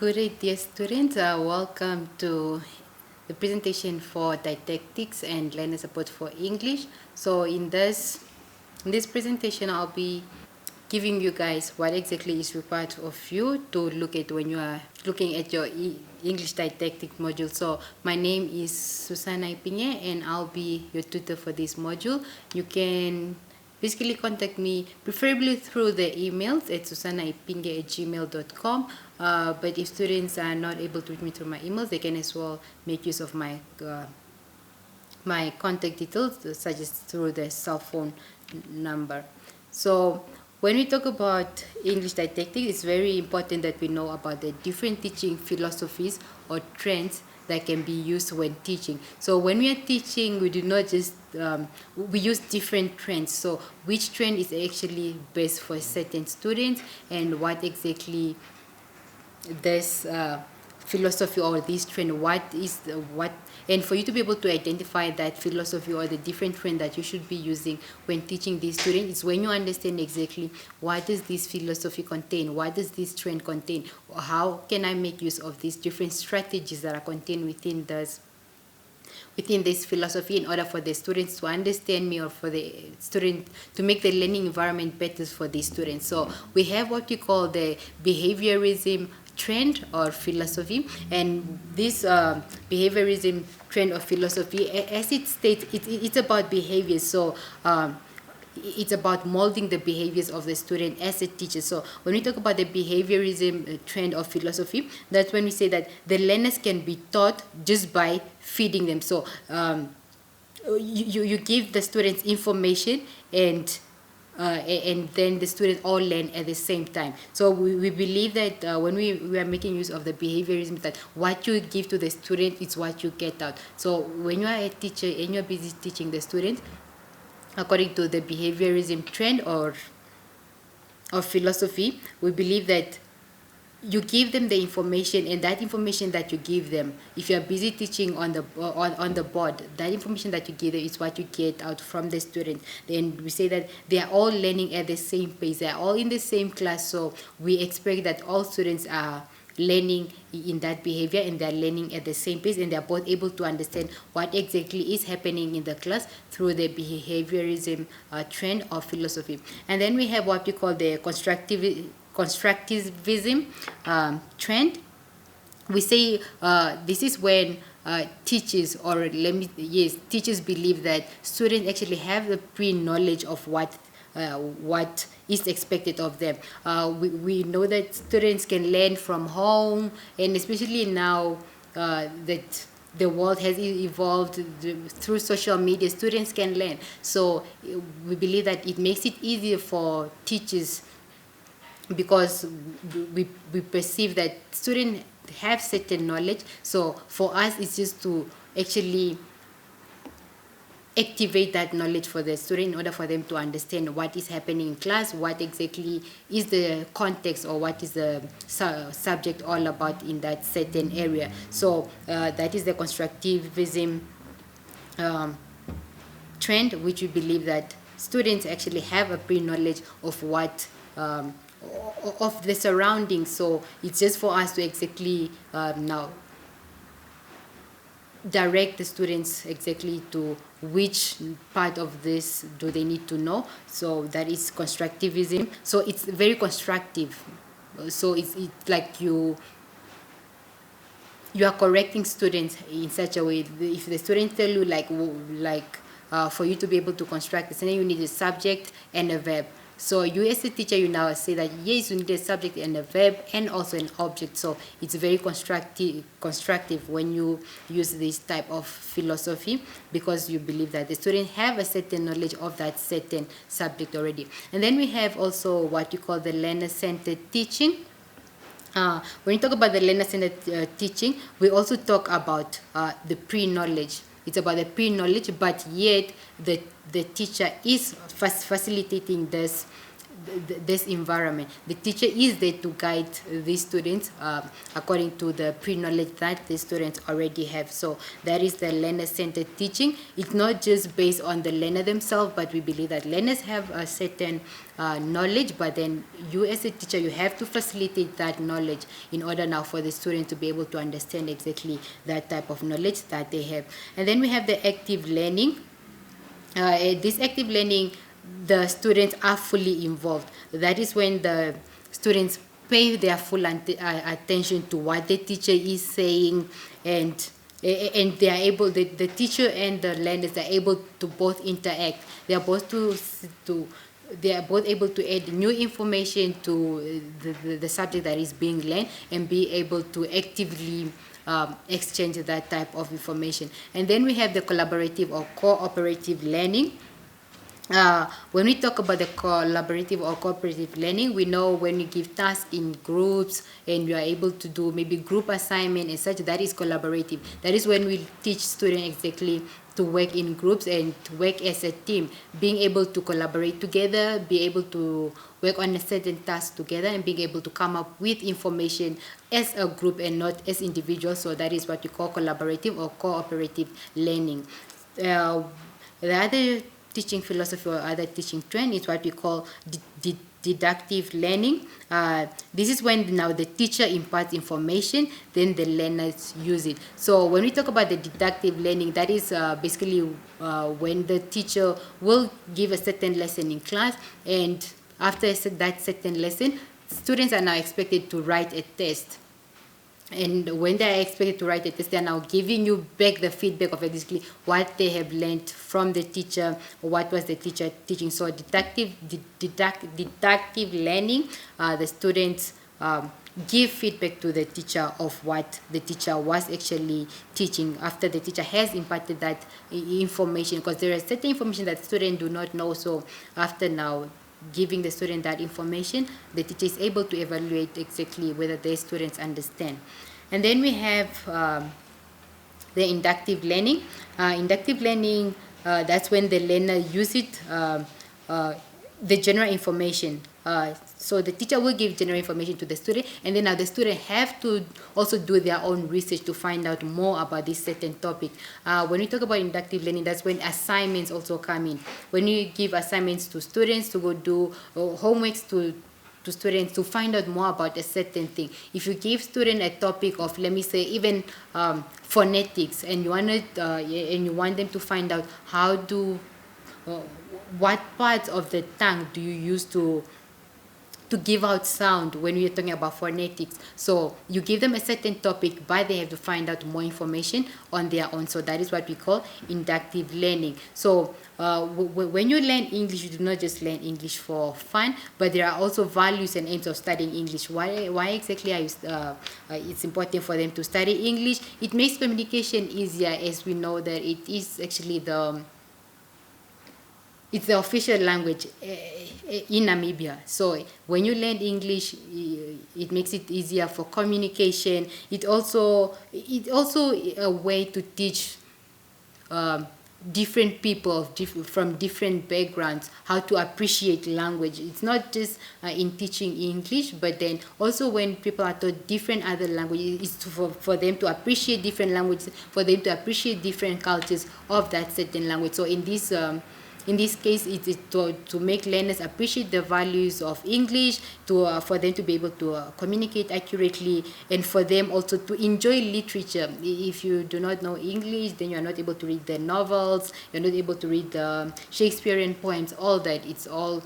Good day, dear students. Welcome to the presentation for didactics and learner support for English. So in this presentation, I'll be giving you guys what exactly is required of you to look at when you are looking at your English didactic module. So my name is Susana Ipinye and I'll be your tutor for this module. You can basically contact me preferably through the emails at susanaipinge@gmail.com. But if students are not able to reach me through my emails, they can as well make use of my my contact details, such as through the cell phone number. So when we talk about English didactics, it's very important that we know about the different teaching philosophies or trends that can be used when teaching. So when we are teaching, we do not just we use different trends. So which trend is actually best for certain students, and what exactly this philosophy or this trend, and for you to be able to identify that philosophy or the different trend that you should be using when teaching these students, is when you understand exactly what does this philosophy contain, what does this trend contain, or how can I make use of these different strategies that are contained within this philosophy in order for the students to understand me, or for the student to make the learning environment better for the students. So we have what we call the behaviorism trend or philosophy, and this behaviorism trend or philosophy, as it states, it's about behavior. So it's about molding the behaviors of the student as a teacher. So when we talk about the behaviorism trend or philosophy, that's when we say that the learners can be taught just by feeding them. So you give the students information, and then the students all learn at the same time. So we believe that when we are making use of the behaviorism, that what you give to the student is what you get out. So when you are a teacher and you're busy teaching the students according to the behaviorism trend or philosophy, we believe that you give them the information, and that information that you give them, if you are busy teaching on the board, that information that you give them is what you get out from the student. Then we say that they are all learning at the same pace, they are all in the same class, so we expect that all students are learning in that behavior, and they're learning at the same pace, and they're both able to understand what exactly is happening in the class through the behaviorism trend or philosophy. And then we have what we call the constructivism trend. We say this is when teachers teachers believe that students actually have the pre-knowledge of what is expected of them. We know that students can learn from home, and especially now that the world has evolved through social media, students can learn. So we believe that it makes it easier for teachers, because we perceive that students have certain knowledge. So for us, it's just to actually activate that knowledge for the student in order for them to understand what is happening in class, what exactly is the context, or what is the subject all about in that certain area. So that is the constructivism trend, which we believe that students actually have a pre-knowledge of what of the surroundings. So it's just for us to exactly now direct the students exactly to which part of this do they need to know. So that is constructivism. So it's very constructive. So it's like you are correcting students in such a way. If the students tell you for you to be able to construct this, and then you need a subject and a verb. So you as a teacher, you now say that yes, you need a subject and a verb and also an object. So it's very constructive when you use this type of philosophy, because you believe that the students have a certain knowledge of that certain subject already. And then we have also what you call the learner-centered teaching. When you talk about the learner-centered teaching, we also talk about the pre-knowledge. It's about the pre-knowledge, but yet the teacher is facilitating this environment. The teacher is there to guide these students according to the pre-knowledge that the students already have. So that is the learner-centered teaching. It's not just based on the learner themselves, but we believe that learners have a certain knowledge, but then you as a teacher, you have to facilitate that knowledge in order now for the student to be able to understand exactly that type of knowledge that they have. And then we have the active learning. This active learning, the students are fully involved. That is when the students pay their full attention to what the teacher is saying, and they are able, the teacher and the learners are able to both interact. They are both they are both able to add new information to the subject that is being learned, and be able to actively exchange that type of information. And then we have the collaborative or cooperative learning. When we talk about the collaborative or cooperative learning, we know when we give tasks in groups and you are able to do maybe group assignment and such, that is collaborative. That is when we teach students exactly to work in groups and to work as a team, being able to collaborate together, be able to work on a certain task together, and being able to come up with information as a group and not as individuals. So that is what we call collaborative or cooperative learning. The other teaching philosophy or other teaching trend is what we call deductive learning. This is when now the teacher imparts information, then the learners use it. So when we talk about the deductive learning, that is basically when the teacher will give a certain lesson in class, and after that certain lesson, students are now expected to write a test. And when they are expected to write a test, they are now giving you back the feedback of basically what they have learned from the teacher, or what was the teacher teaching. So deductive learning, the students give feedback to the teacher of what the teacher was actually teaching after the teacher has imparted that information, because there is certain information that students do not know. So after now giving the student that information, the teacher is able to evaluate exactly whether the students understand. And then we have the inductive learning. Inductive learning, that's when the learner use it, the general information. So the teacher will give general information to the student, and then now the student have to also do their own research to find out more about this certain topic. When we talk about inductive learning, that's when assignments also come in. When you give assignments to students to go do homeworks to students to find out more about a certain thing. If you give students a topic of, let me say, even phonetics, and you want them to find out how do what parts of the tongue do you use to give out sound when we're talking about phonetics. So you give them a certain topic, but they have to find out more information on their own. So that is what we call inductive learning. So when you learn English, you do not just learn English for fun, but there are also values and aims of studying English. Why exactly it's important for them to study English? It makes communication easier, as we know that it is actually it's the official language in Namibia. So when you learn English, it makes it easier for communication. It's also a way to teach different people from different backgrounds how to appreciate language. It's not just in teaching English, but then also when people are taught different other languages, it's for them to appreciate different languages, for them to appreciate different cultures of that certain language. So in this case, it is to make learners appreciate the values of English, for them to be able to communicate accurately, and for them also to enjoy literature. If you do not know English, then you are not able to read the novels, you're not able to read the Shakespearean poems, all that. It's all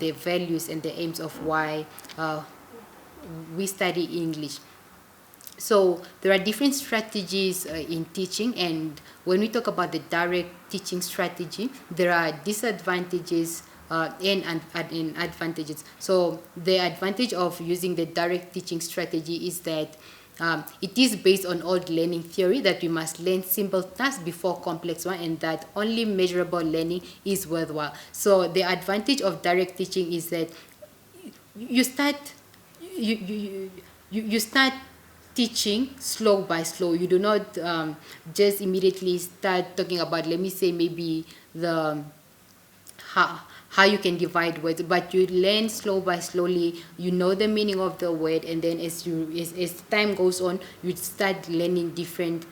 the values and the aims of why we study English. So there are different strategies in teaching, and when we talk about the direct teaching strategy, there are disadvantages and advantages. So the advantage of using the direct teaching strategy is that it is based on old learning theory that we must learn simple tasks before complex one, and that only measurable learning is worthwhile. So the advantage of direct teaching is that you start teaching slow by slow. You do not just immediately start talking about, let me say, maybe how you can divide words, but you learn slowly. You know the meaning of the word, and then as time goes on, you start learning different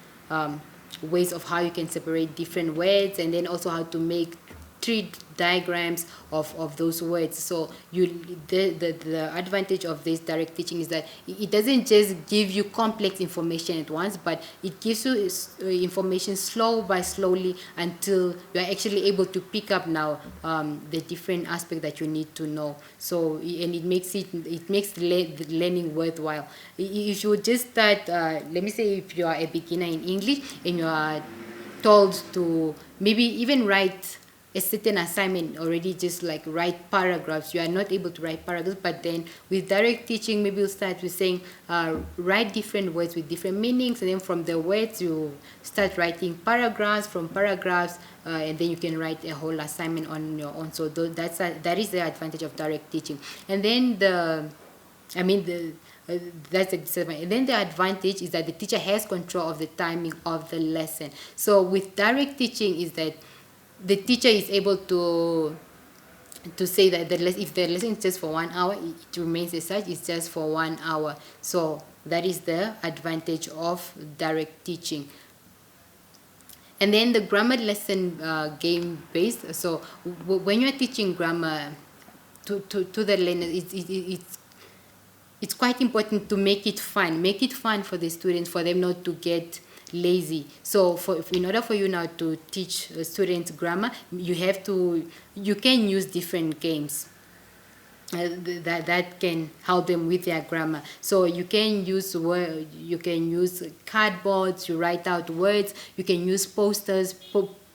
ways of how you can separate different words, and then also how to make tree diagrams of those words. So the advantage of this direct teaching is that it doesn't just give you complex information at once, but it gives you information slowly until you are actually able to pick up now the different aspect that you need to know. So, and it makes the learning worthwhile. If you just start, let me say, if you are a beginner in English and you are told to maybe even write a certain assignment already, just like write paragraphs, you are not able to write paragraphs, but then with direct teaching, maybe you'll start with saying write different words with different meanings, and then from the words you start writing paragraphs, from paragraphs, and then you can write a whole assignment on your own. So that is the advantage of direct teaching. And then that's the disadvantage. And then the advantage is that the teacher has control of the timing of the lesson. So with direct teaching is that the teacher is able to say that if the lesson is just for 1 hour, it remains as such, it's just for 1 hour. So that is the advantage of direct teaching. And then the grammar lesson, game based. So when you're teaching grammar to the learners, it's quite important to make it fun for the students, for them not to get lazy. So in order for you now to teach students grammar, you can use different games that can help them with their grammar. So you can use cardboards, you write out words, you can use posters,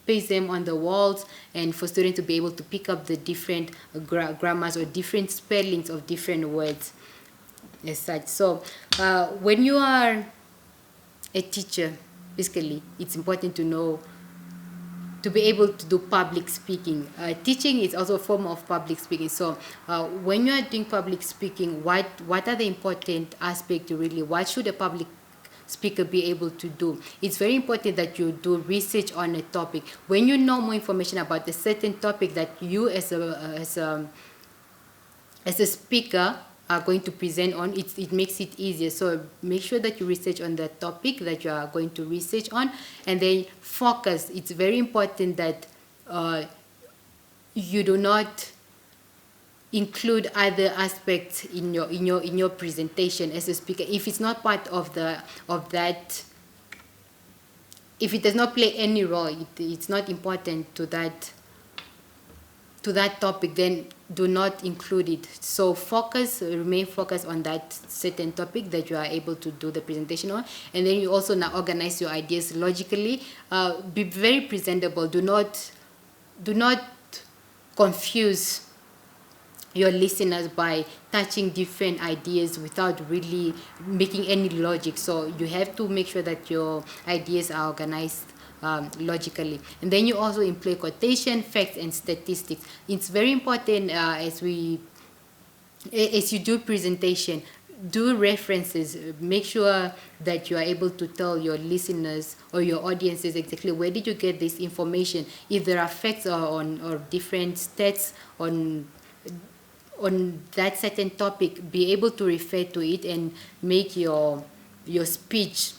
paste them on the walls, and for students to be able to pick up the different grammars or different spellings of different words as such. So when you are a teacher, basically, it's important to be able to do public speaking. Teaching is also a form of public speaking. So when you are doing public speaking, what are the important aspects really? What should a public speaker be able to do? It's very important that you do research on a topic. When you know more information about a certain topic that you as a speaker are going to present on, it makes it easier. So make sure that you research on the topic that you are going to research on, and then focus. It's very important that you do not include other aspects in your presentation as a speaker. If it's not part of that, if it does not play any role, it's not important to that topic, then do not include it. So remain focused on that certain topic that you are able to do the presentation on, and then you also now organize your ideas logically. Be very presentable. Do not confuse your listeners by touching different ideas without really making any logic. So you have to make sure that your ideas are organized logically. And then you also employ quotation, facts, and statistics. It's very important as you do presentation, do references. Make sure that you are able to tell your listeners or your audiences exactly where did you get this information. If there are facts or different stats on that certain topic, be able to refer to it and make your speech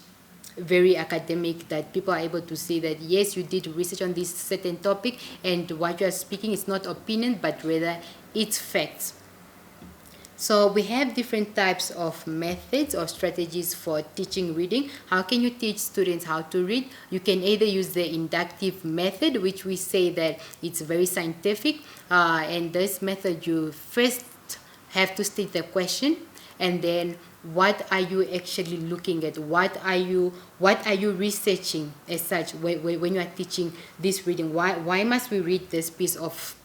very academic, that people are able to see that yes, you did research on this certain topic, and what you are speaking is not opinion but rather it's facts. So we have different types of methods or strategies for teaching reading. How can you teach students how to read? You can either use the inductive method, which we say that it's very scientific, and this method you first have to state the question, and then what are you actually looking at? What are you researching as such when you are teaching this reading? Why must we read this piece of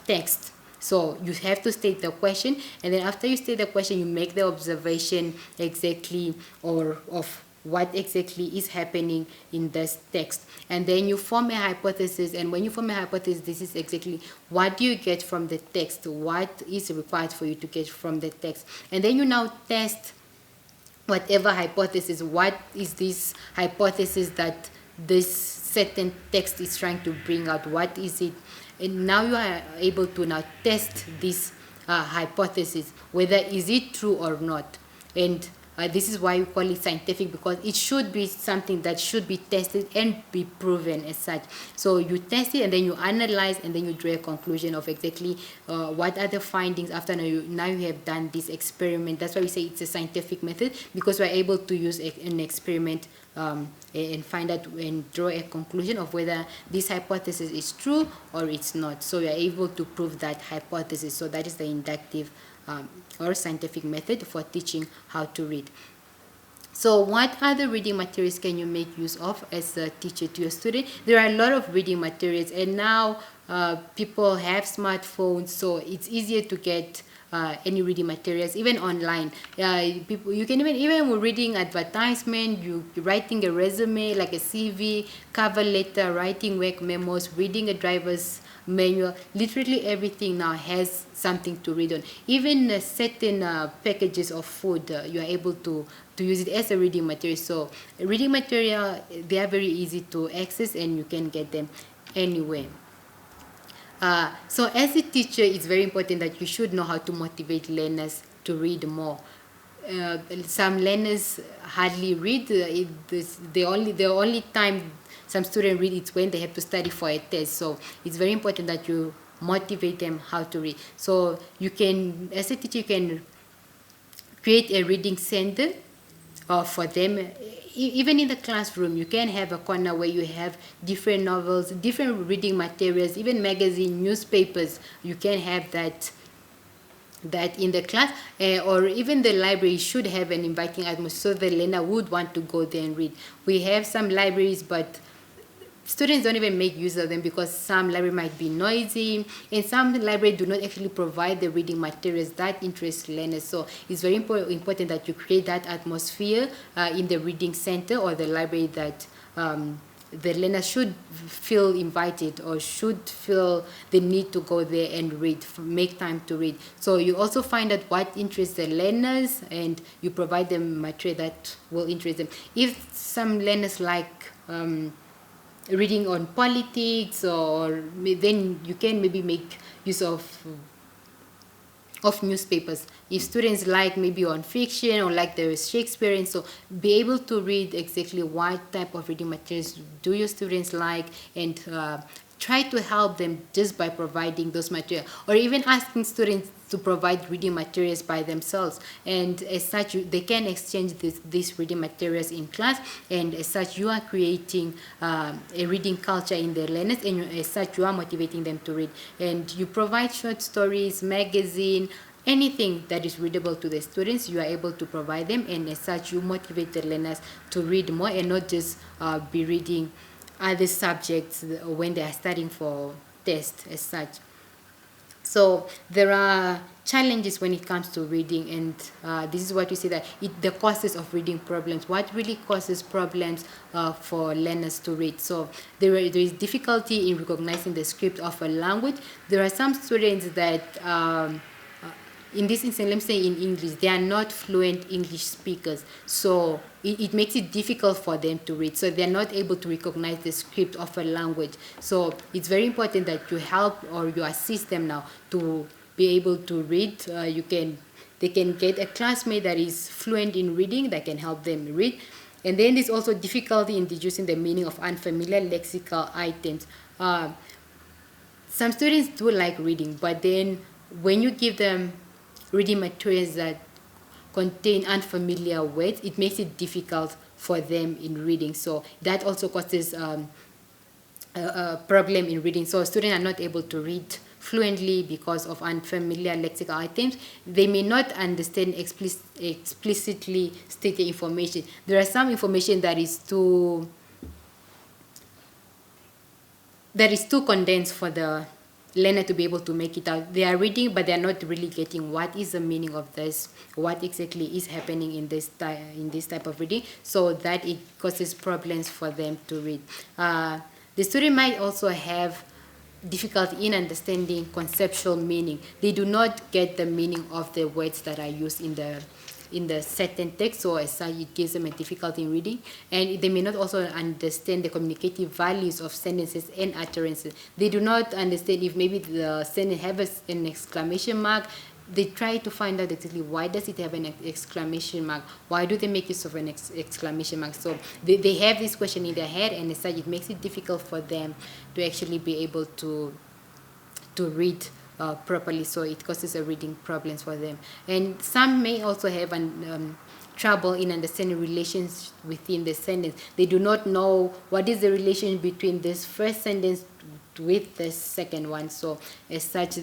text? So you have to state the question, and then after you state the question, you make the observation exactly or of what exactly is happening in this text, and then you form a hypothesis. And when you form a hypothesis, this is exactly what do you get from the text, what is required for you to get from the text, and then you now test whatever hypothesis. What is this hypothesis that this certain text is trying to bring out. What is it? And now you are able to now test this hypothesis, whether is it true or not. And this is why we call it scientific, because it should be something that should be tested and be proven as such. So you test it, and then you analyze, and then you draw a conclusion of exactly what are the findings after now you have done this experiment. That's why we say it's a scientific method, because we're able to use an experiment and find out and draw a conclusion of whether this hypothesis is true or it's not. So we are able to prove that hypothesis. So that is the inductive or scientific method for teaching how to read. So what other reading materials can you make use of as a teacher to your student? There are a lot of reading materials, and now people have smartphones, so it's easier to get any reading materials, even online. People, you can even reading advertisement, you writing a resume like a CV, cover letter, writing work memos, reading a driver's manual. Literally everything now has something to read on. Even certain packages of food, you are able to use it as a reading material. So reading material, they are very easy to access, and you can get them anywhere. So as a teacher, it's very important that you should know how to motivate learners to read more. Some learners hardly read. The only time some students read is when they have to study for a test. So it's very important that you motivate them how to read. So you can, as a teacher, you can create a reading center for them. Even in the classroom, you can have a corner where you have different novels, different reading materials, even magazine, newspapers. You can have that in the class, or even the library should have an inviting atmosphere so the learner would want to go there and read. We have some libraries, but students don't even make use of them because some library might be noisy, and some libraries do not actually provide the reading materials that interest learners. So it's very important that you create that atmosphere in the reading center or the library, that the learner should feel invited or should feel the need to go there and read, make time to read. So you also find out what interests the learners, and you provide them material that will interest them. If some learners like reading on politics, or then you can maybe make use of newspapers. If students like maybe on fiction or like the Shakespearean, so be able to read exactly what type of reading materials do your students like, and try to help them just by providing those materials, or even asking students to provide reading materials by themselves. And as such, they can exchange these reading materials in class, and as such you are creating a reading culture in their learners, and as such you are motivating them to read. And you provide short stories, magazine, anything that is readable to the students, you are able to provide them, and as such you motivate the learners to read more and not just be reading other subjects when they are studying for tests as such. So there are challenges when it comes to reading, and this is what we say, that the causes of reading problems. What really causes problems for learners to read? So there is difficulty in recognizing the script of a language. There are some students that in this instance, let me say in English, they are not fluent English speakers. So it makes it difficult for them to read. So they're not able to recognize the script of a language. So it's very important that you help or you assist them now to be able to read. They can get a classmate that is fluent in reading that can help them read. And then there's also difficulty in deducing the meaning of unfamiliar lexical items. Some students do like reading, but then when you give them reading materials that contain unfamiliar words, it makes it difficult for them in reading. So that also causes a problem in reading. So students are not able to read fluently because of unfamiliar lexical items. They may not understand explicitly stated information. There are some information that is too condensed for the learner to be able to make it out. They are reading, but they are not really getting what is the meaning of this, what exactly is happening in this type of reading, so that it causes problems for them to read. The student might also have difficulty in understanding conceptual meaning. They do not get the meaning of the words that are used in in the certain text, so as such it gives them a difficulty in reading, and they may not also understand the communicative values of sentences and utterances. They do not understand if maybe the sentence has an exclamation mark. They try to find out exactly why does it have an exclamation mark, why do they make use of an exclamation mark. So they have this question in their head, and as such it makes it difficult for them to actually be able to read properly, so it causes a reading problems for them. And some may also have trouble in understanding relations within the sentence. They do not know what is the relation between this first sentence with the second one, so as such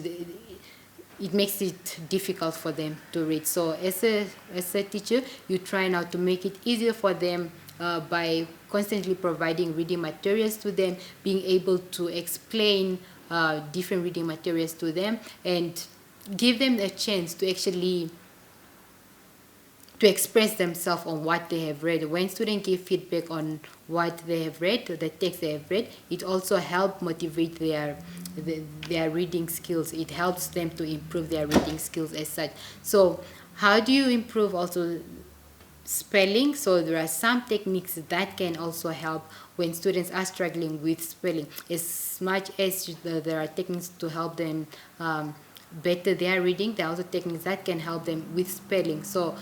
it makes it difficult for them to read. So as a teacher, you try now to make it easier for them by constantly providing reading materials to them, being able to explain different reading materials to them, and give them a chance to actually to express themselves on what they have read. When students give feedback on what they have read, the text they have read, it also helps motivate their reading skills. It helps them to improve their reading skills as such. So how do you improve also spelling? So there are some techniques that can also help when students are struggling with spelling. As much as there are techniques to help them better their reading, there are also techniques that can help them with spelling. So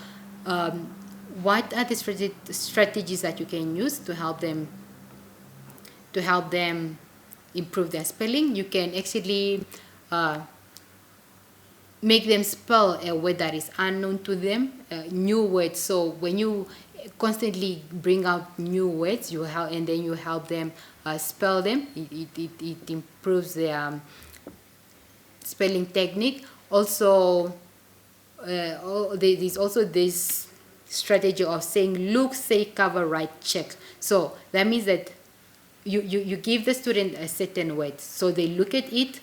what are the strategies that you can use to help them improve their spelling? You can actually make them spell a word that is unknown to them, new words. So when you constantly bring out new words, you help, and then you help them spell them. It improves their spelling technique. Also, there's also this strategy of saying look, say, cover, write, check. So that means that you give the student a certain word, so they look at it,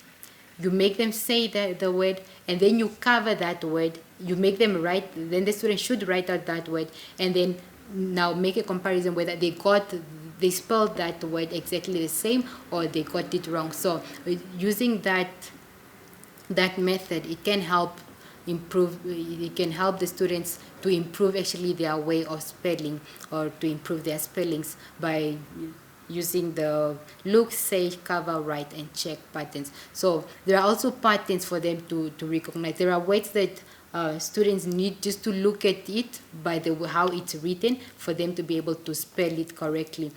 you make them say the word, and then you cover that word, you make them write, then the student should write out that word, and then now make a comparison whether they spelled that word exactly the same or they got it wrong. So using that method, it can help the students to improve actually their way of spelling, or to improve their spellings by using the look, say, cover, write, and check patterns. So there are also patterns for them to recognize. There are words that students need just to look at it by how it's written for them to be able to spell it correctly.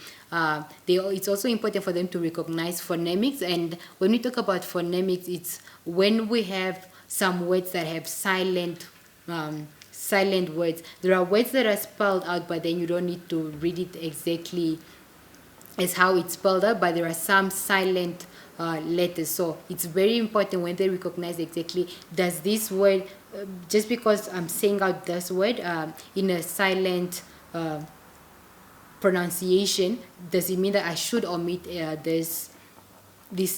It's also important for them to recognize phonemics, and when we talk about phonemics, it's when we have some words that have silent words. There are words that are spelled out, but then you don't need to read it exactly as how it's spelled out, but there are some silent letters. So it's very important when they recognize exactly, does this word, just because I'm saying out this word in a silent pronunciation, does it mean that I should omit this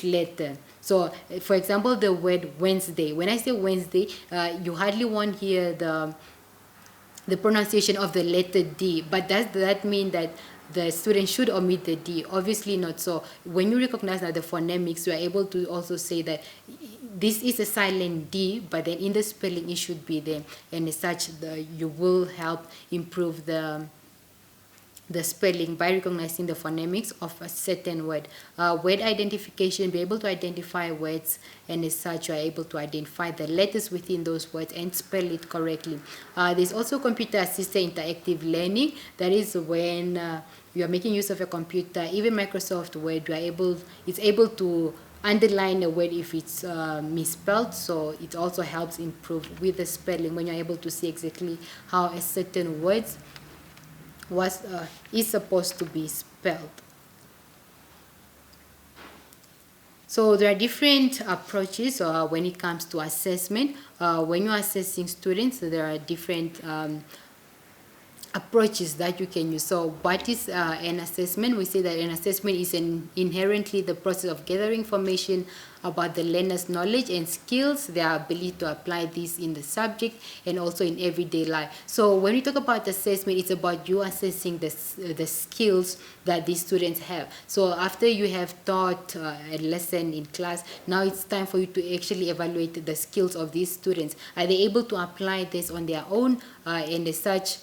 letter? So for example, the word Wednesday, when I say Wednesday, you hardly won't hear the pronunciation of the letter D, but does that mean that the student should omit the D? Obviously not. So when you recognize that the phonemics, you are able to also say that this is a silent D, but then in the spelling it should be there, and as such you will help improve the spelling by recognizing the phonemics of a certain word. Word identification, be able to identify words, and as such you are able to identify the letters within those words and spell it correctly. There's also computer assisted interactive learning. That is when you are making use of a computer, even Microsoft Word, it's able to underline a word if it's misspelled. So it also helps improve with the spelling when you're able to see exactly how a certain word is supposed to be spelled. So there are different approaches when it comes to assessment. When you're assessing students, there are different approaches that you can use. So what is an assessment? We say that an assessment is inherently the process of gathering information about the learner's knowledge and skills, their ability to apply this in the subject and also in everyday life. So when we talk about assessment, it's about you assessing the skills that these students have. So after you have taught a lesson in class, now it's time for you to actually evaluate the skills of these students. Are they able to apply this on their own? And as such,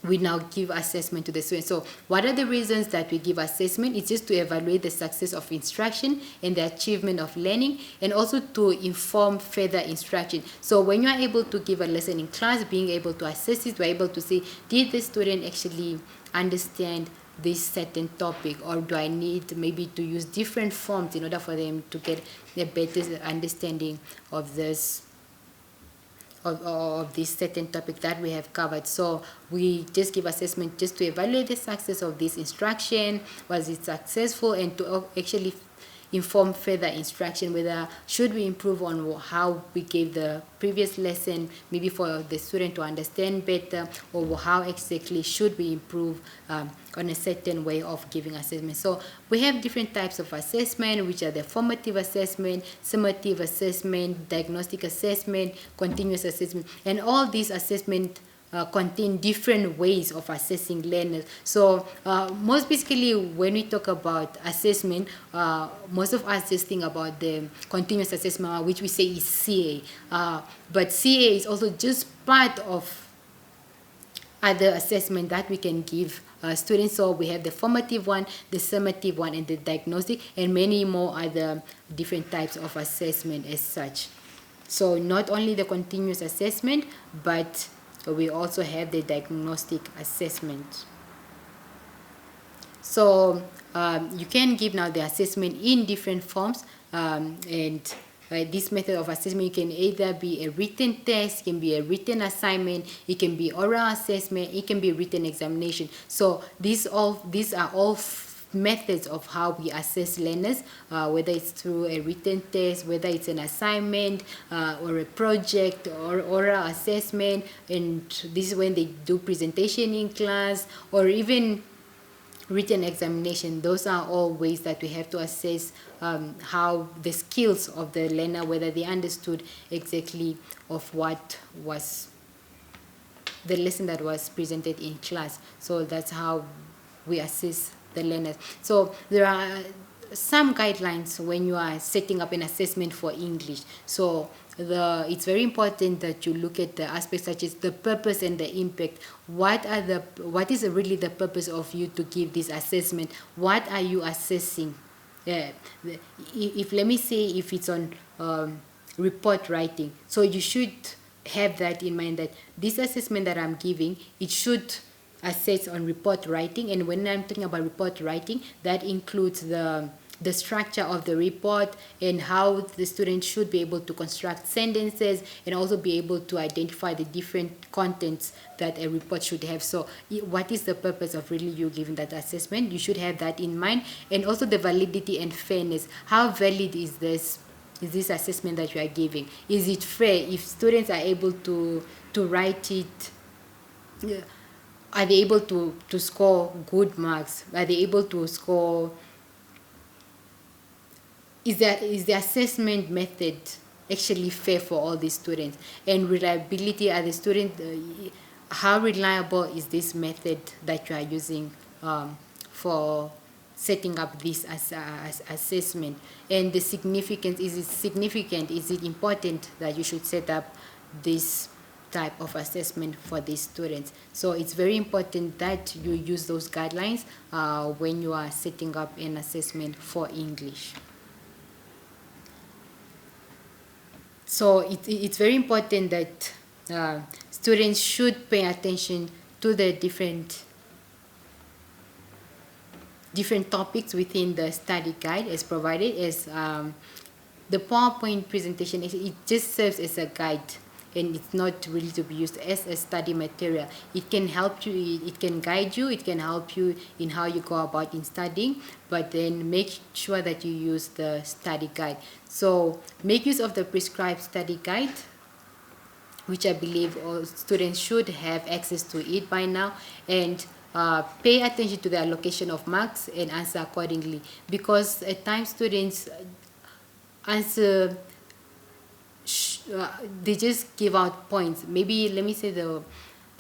we now give assessment to the students. So what are the reasons that we give assessment? It's just to evaluate the success of instruction and the achievement of learning, and also to inform further instruction. So when you are able to give a lesson in class, being able to assess it, we're able to see, did the student actually understand this certain topic, or do I need maybe to use different forms in order for them to get a better understanding of this of this certain topic that we have covered. So we just give assessment just to evaluate the success of this instruction. Was it successful? And to actually inform further instruction, whether should we improve on how we gave the previous lesson, maybe for the student to understand better, or how exactly should we improve on a certain way of giving assessment. So we have different types of assessment, which are the formative assessment, summative assessment, diagnostic assessment, continuous assessment, and all these assessment contain different ways of assessing learners. So most basically, when we talk about assessment, most of us just think about the continuous assessment, which we say is CA. But CA is also just part of other assessment that we can give students. So we have the formative one, the summative one, and the diagnostic, and many more other different types of assessment as such. So not only the continuous assessment, but we also have the diagnostic assessment. So you can give now the assessment in different forms, and this method of assessment, it can either be a written test, it can be a written assignment, it can be oral assessment, it can be written examination. So these are all methods of how we assess learners, whether it's through a written test, whether it's an assignment, or a project, or oral assessment, and this is when they do presentation in class, or even written examination. Those are all ways that we have to assess how the skills of the learner, whether they understood exactly of what was the lesson that was presented in class. So that's how we assess the learners. So there are some guidelines when you are setting up an assessment for English. So it's very important that you look at the aspects such as the purpose and the impact. What is really the purpose of you to give this assessment? What are you assessing? If let me say, if it's on report writing, so you should have that in mind, that this assessment that I'm giving, it should assess on report writing. And when I'm talking about report writing, that includes the structure of the report and how the student should be able to construct sentences, and also be able to identify the different contents that a report should have. So what is the purpose of really you giving that assessment? You should have that in mind. And also the validity and fairness. How valid is this assessment that you are giving? Is it fair? If students are able to write it, are they able to score good marks? Are they able to score? Is the assessment method actually fair for all these students? And reliability, are the students, how reliable is this method that you are using for setting up this as assessment? And the significance, is it significant? Is it important that you should set up this type of assessment for these students? So it's very important that you use those guidelines when you are setting up an assessment for English. So it's very important that students should pay attention to the different topics within the study guide as provided. As the PowerPoint presentation, it just serves as a guide, and it's not really to be used as a study material. It can help you, it can guide you, it can help you in how you go about in studying, but then make sure that you use the study guide. So make use of the prescribed study guide which I believe all students should have access to it by now, and pay attention to the allocation of marks and answer accordingly, because at times students answer they just give out points. Maybe let me say the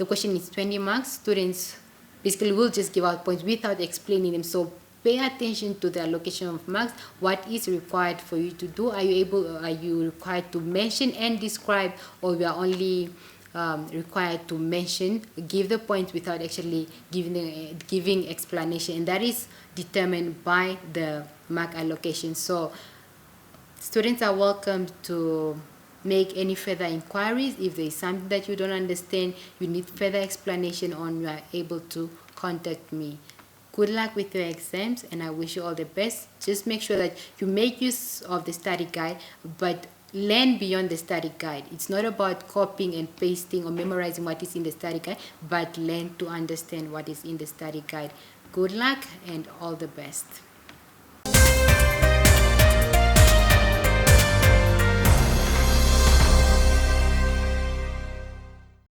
question is 20 marks. Students basically will just give out points without explaining them. So pay attention to the allocation of marks. What is required for you to do? Are you required to mention and describe, or we are only required to mention, give the points without actually giving explanation? And that is determined by the mark allocation. So students are welcome to make any further inquiries. If there is something that you don't understand, you need further explanation on, you are able to contact me. Good luck with your exams, and I wish you all the best. Just make sure that you make use of the study guide, but learn beyond the study guide. It's not about copying and pasting or memorizing what is in the study guide, but learn to understand what is in the study guide. Good luck and all the best.